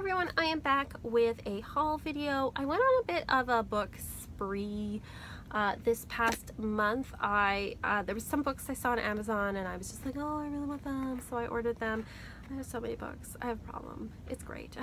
everyone, I am back with a haul video. I went on a bit of a book spree this past month. There was some books I saw on Amazon and I was just like, oh, I really want them, so I ordered them. I have so many books. I have a problem. It's great.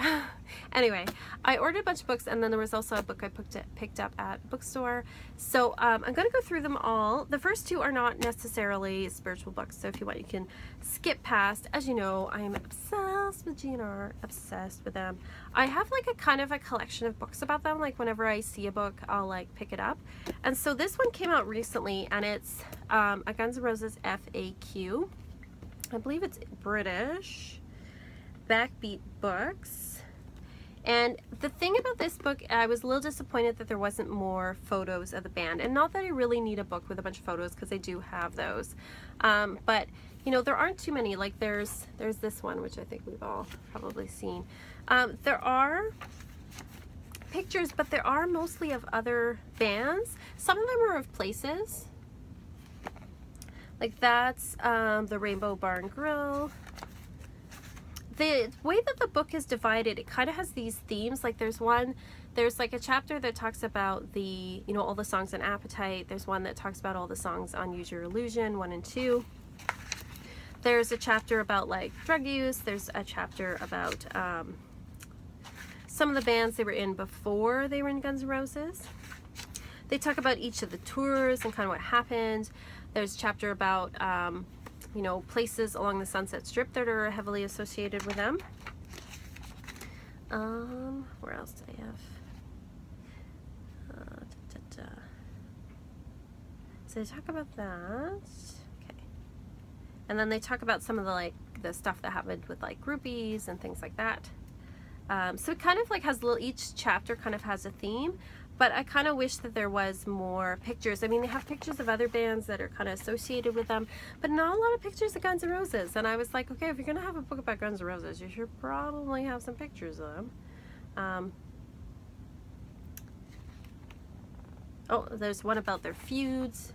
Anyway, I ordered a bunch of books, and then there was also a book I picked up at a bookstore. So I'm going to go through them all. The first two are not necessarily spiritual books, so if you want, you can skip past. As you know, I am obsessed with GNR, obsessed with them. I have like a kind of a collection of books about them. Like whenever I see a book, I'll like pick it up. And so this one came out recently, and it's a Guns N' Roses FAQ. I believe it's British, Backbeat Books. And the thing about this book, I was a little disappointed that there wasn't more photos of the band. And not that I really need a book with a bunch of photos, because I do have those. But, you know, there aren't too many. Like there's this one, which I think we've all probably seen. There are pictures, but there are mostly of other bands. Some of them are of places. Like that's the Rainbow Bar and Grill. The way that the book is divided, it kind of has these themes. Like there's like a chapter that talks about the, you know, all the songs on Appetite. There's one that talks about all the songs on Use Your Illusion 1 and 2. There's a chapter about like drug use. There's a chapter about some of the bands they were in before they were in Guns N' Roses. They talk about each of the tours and kind of what happened. There's a chapter about, you know, places along the Sunset Strip that are heavily associated with them. Where else do I have? So they talk about that. Okay. And then they talk about some of the like the stuff that happened with like groupies and things like that. So it kind of like has each chapter kind of has a theme. But I kind of wish that there was more pictures. I mean, they have pictures of other bands that are kind of associated with them, but not a lot of pictures of Guns N' Roses. And I was like, okay, if you're going to have a book about Guns N' Roses, you should probably have some pictures of them. Oh, there's one about their feuds.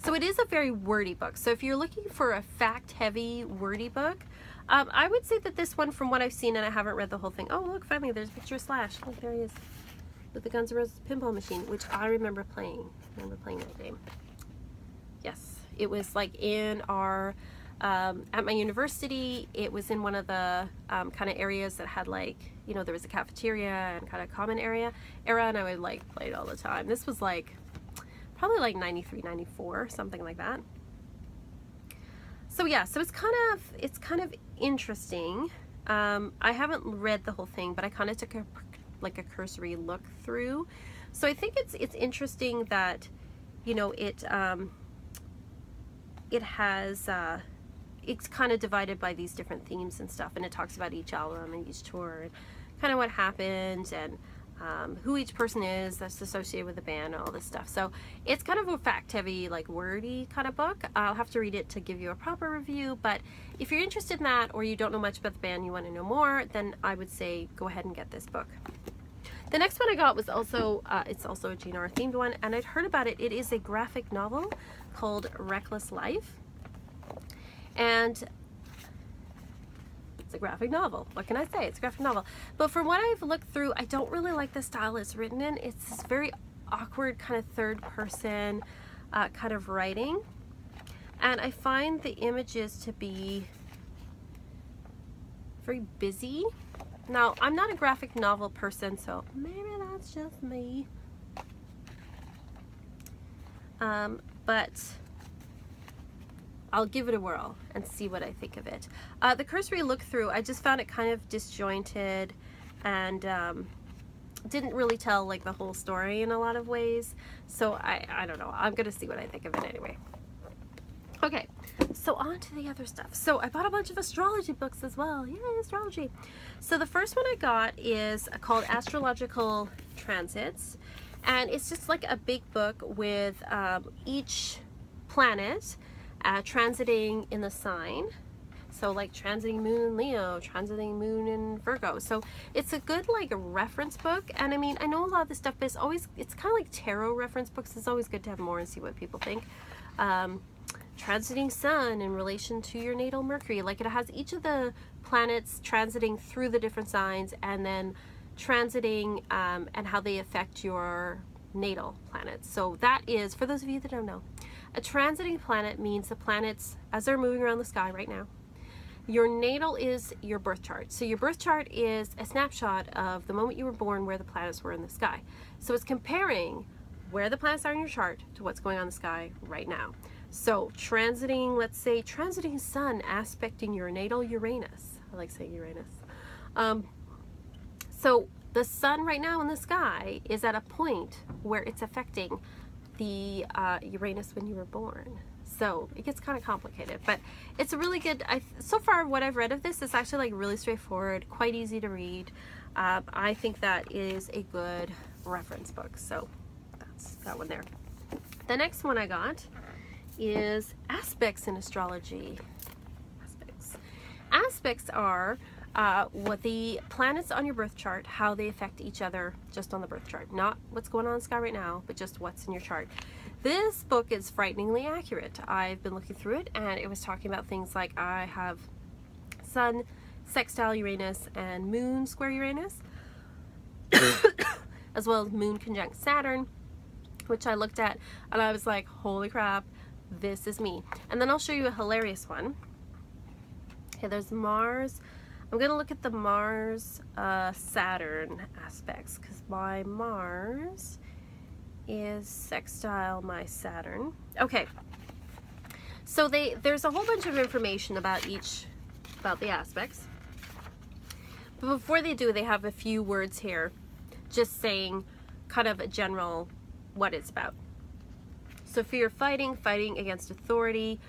So it is a very wordy book. So if you're looking for a fact-heavy, wordy book, I would say that this one, from what I've seen, and I haven't read the whole thing. Oh, look, finally, there's a picture of Slash. Look, there he is. With the Guns N' Roses pinball machine, which I remember playing. I remember playing that game. Yes, it was like in our, at my university, it was in one of the kind of areas that had like, you know, there was a cafeteria and kind of common era, and I would like play it all the time. This was like, probably like 93, 94, something like that. So yeah, so it's kind of interesting. I haven't read the whole thing, but I kind of took a cursory look through. So I think it's interesting that, you know, it has it's kind of divided by these different themes and stuff, and it talks about each album and each tour and kind of what happened and who each person is that's associated with the band and all this stuff. So it's kind of a fact-heavy, like wordy kind of book. I'll have to read it to give you a proper review, but if you're interested in that, or you don't know much about the band, you want to know more, then I would say go ahead and get this book. The next one I got was also, it's also a GNR themed one, and I'd heard about it. It is a graphic novel called Reckless Life, and it's a graphic novel. What can I say? It's a graphic novel. But from what I've looked through, I don't really like the style it's written in. It's this very awkward kind of third person kind of writing. And I find the images to be very busy. Now, I'm not a graphic novel person, so maybe that's just me. But I'll give it a whirl and see what I think of it. The cursory look through, I just found it kind of disjointed and didn't really tell like the whole story in a lot of ways. So I don't know. I'm gonna see what I think of it anyway. Okay, so on to the other stuff. So I bought a bunch of astrology books as well. Yay, astrology. So the first one I got is called Astrological Transits. And it's just like a big book with each planet transiting in the sign. So like transiting moon in Leo, transiting moon in Virgo. So it's a good like reference book. And I mean, I know a lot of this stuff, but it's kind of like tarot reference books. It's always good to have more and see what people think. Transiting sun in relation to your natal Mercury. Like it has each of the planets transiting through the different signs, and then transiting and how they affect your natal planets. So that is, for those of you that don't know, a transiting planet means the planets as they're moving around the sky right now. Your natal is your birth chart. So your birth chart is a snapshot of the moment you were born, where the planets were in the sky. So it's comparing where the planets are in your chart to what's going on in the sky right now. So transiting, let's say transiting Sun aspecting your natal Uranus. I like saying Uranus. So the Sun right now in the sky is at a point where it's affecting the Uranus when you were born. So it gets kind of complicated, but it's a really good, so far what I've read of this is actually like really straightforward, quite easy to read. I think that is a good reference book. So that's that one there. The next one I got is Aspects in Astrology. Aspects are what the planets on your birth chart, how they affect each other just on the birth chart. Not what's going on in the sky right now, but just what's in your chart. This book is frighteningly accurate. I've been looking through it, and it was talking about things like I have Sun sextile Uranus and Moon square Uranus, as well as Moon conjunct Saturn, which I looked at and I was like, holy crap, this is me. And then I'll show you a hilarious one. Okay, there's Mars. I'm gonna look at the Mars Saturn aspects, because my Mars is sextile my Saturn. Okay, so there's a whole bunch of information about the aspects, but before they do, they have a few words here just saying kind of a general what it's about. So fear of fighting against authority,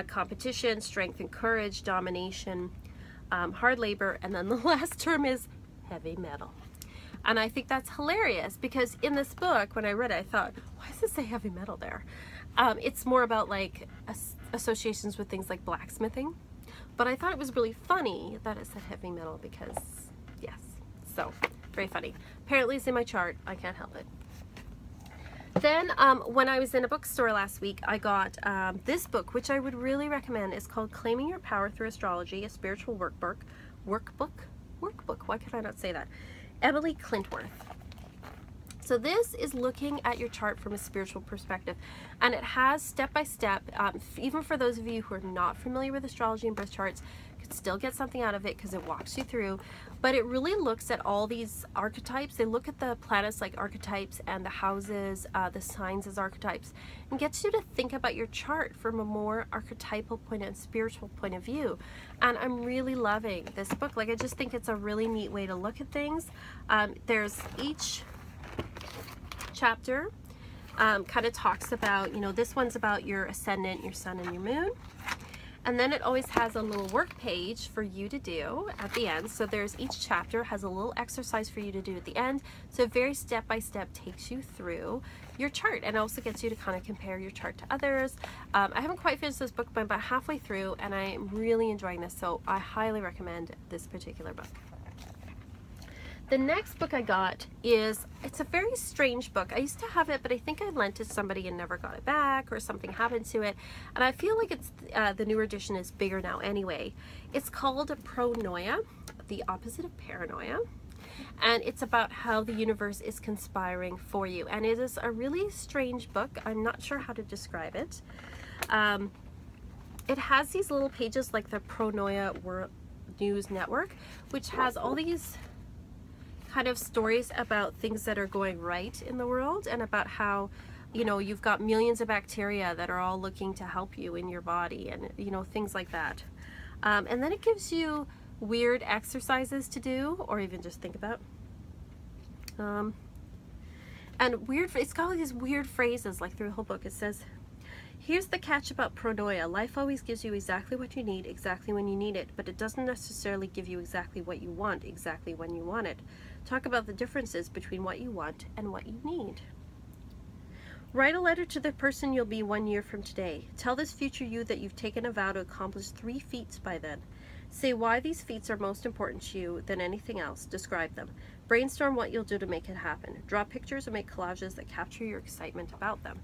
competition, strength and courage, domination, hard labor, and then the last term is heavy metal. And I think that's hilarious, because in this book, when I read it, I thought, why does it say heavy metal there? It's more about like associations with things like blacksmithing. But I thought it was really funny that it said heavy metal, because yes, so very funny. Apparently it's in my chart, I can't help it. Then when I was in a bookstore last week, I got this book, which I would really recommend. It's called Claiming Your Power Through Astrology, a Spiritual Workbook. Why could I not say that? Emily Clintworth. So this is looking at your chart from a spiritual perspective, and it has step-by-step, even for those of you who are not familiar with astrology and birth charts, could still get something out of it because it walks you through. But it really looks at all these archetypes. They look at the planets like archetypes, and the houses, the signs as archetypes, and gets you to think about your chart from a more archetypal point and spiritual point of view. And I'm really loving this book. Like, I just think it's a really neat way to look at things. There's each chapter kind of talks about, you know, this one's about your ascendant, your sun, and your moon. And then it always has a little work page for you to do at the end. So there's, each chapter has a little exercise for you to do at the end. So very step by step takes you through your chart, and also gets you to kind of compare your chart to others. I haven't quite finished this book, but I'm about halfway through, and I'm really enjoying this. So I highly recommend this particular book. The next book I got is, it's a very strange book. I used to have it, but I think I lent it to somebody and never got it back, or something happened to it. And I feel like it's the newer edition is bigger now anyway. It's called Pronoia, the opposite of paranoia. And it's about how the universe is conspiring for you. And it is a really strange book. I'm not sure how to describe it. It has these little pages like the Pronoia World News Network, which has all these kind of stories about things that are going right in the world, and about how, you know, you've got millions of bacteria that are all looking to help you in your body, and, you know, things like that. And then it gives you weird exercises to do, or even just think about. And weird, it's got all these weird phrases like through the whole book. It says, here's the catch about Pronoia. Life always gives you exactly what you need, exactly when you need it, but it doesn't necessarily give you exactly what you want, exactly when you want it. Talk about the differences between what you want and what you need. Write a letter to the person you'll be 1 year from today. Tell this future you that you've taken a vow to accomplish 3 feats by then. Say why these feats are most important to you than anything else. Describe them. Brainstorm what you'll do to make it happen. Draw pictures and make collages that capture your excitement about them.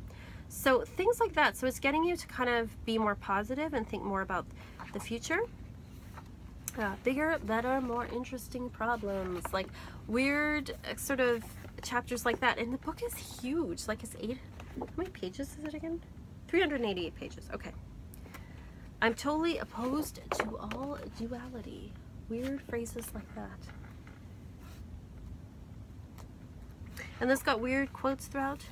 So things like that. So it's getting you to kind of be more positive and think more about the future. Bigger, better, more interesting problems. Like weird sort of chapters like that. And the book is huge. Like it's how many pages is it again? 388 pages. Okay. I'm totally opposed to all duality. Weird phrases like that. And this got weird quotes throughout.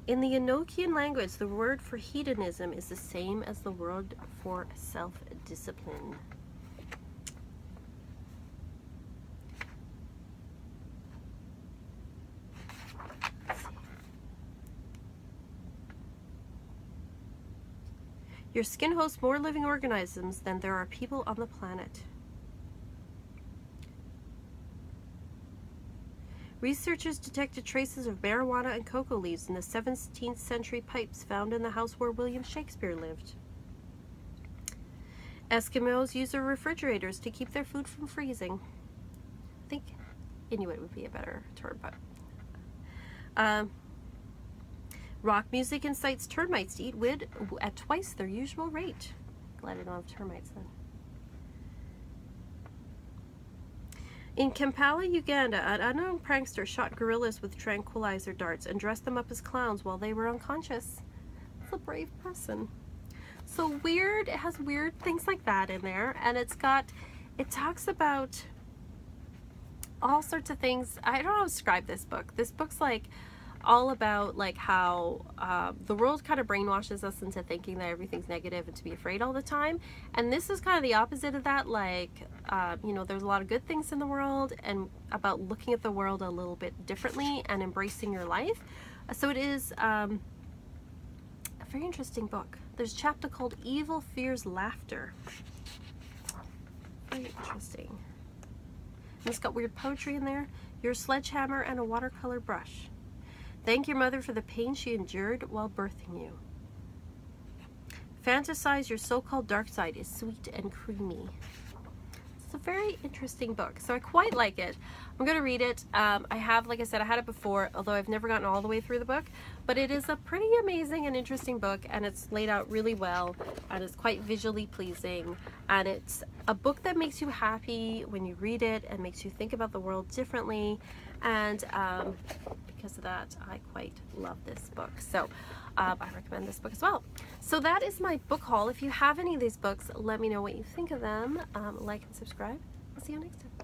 In the Enochian language, the word for hedonism is the same as the word for self-discipline. Your skin hosts more living organisms than there are people on the planet. Researchers detected traces of marijuana and cocoa leaves in the 17th century pipes found in the house where William Shakespeare lived. Eskimos use their refrigerators to keep their food from freezing. I think Inuit would be a better term, but rock music incites termites to eat wood at twice their usual rate. Glad I don't have termites then. In Kampala, Uganda, an unknown prankster shot gorillas with tranquilizer darts and dressed them up as clowns while they were unconscious. It's a brave person. So weird, it has weird things like that in there, and it talks about all sorts of things. I don't know how to describe this book. This book's like all about like how the world kind of brainwashes us into thinking that everything's negative and to be afraid all the time, and this is kind of the opposite of that. Like you know, there's a lot of good things in the world, and about looking at the world a little bit differently and embracing your life. So it is a very interesting book. There's a chapter called Evil Fears Laughter. Very interesting. And it's got weird poetry in there. Your sledgehammer and a watercolor brush. Thank your mother for the pain she endured while birthing you. Fantasize your so-called dark side is sweet and creamy. It's a very interesting book, so I quite like it. I'm going to read it. I have, like I said, I had it before, although I've never gotten all the way through the book, but it is a pretty amazing and interesting book, and it's laid out really well, and it's quite visually pleasing, and it's a book that makes you happy when you read it and makes you think about the world differently, and because of that, I quite love this book. So I recommend this book as well. So that is my book haul. If you have any of these books, let me know what you think of them. Like and subscribe. I'll see you next time.